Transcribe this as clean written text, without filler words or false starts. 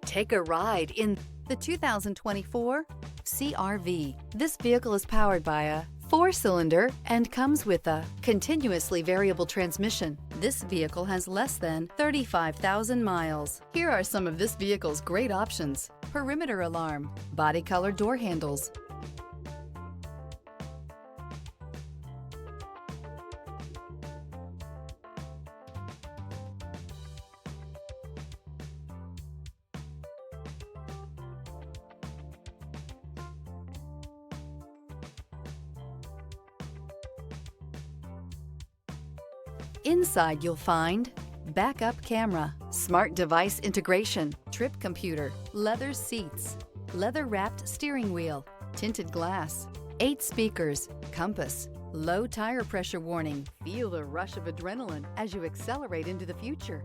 Take a ride in the 2024 CR-V. This vehicle is powered by a 4-cylinder and comes with a continuously variable transmission. This vehicle has less than 35,000 miles. Here are some of this vehicle's great options: perimeter alarm, body color door handles, Inside you'll find backup camera, smart device integration, trip computer, leather seats, leather-wrapped steering wheel, tinted glass, 8 speakers, compass, low tire pressure warning. Feel the rush of adrenaline as you accelerate into the future.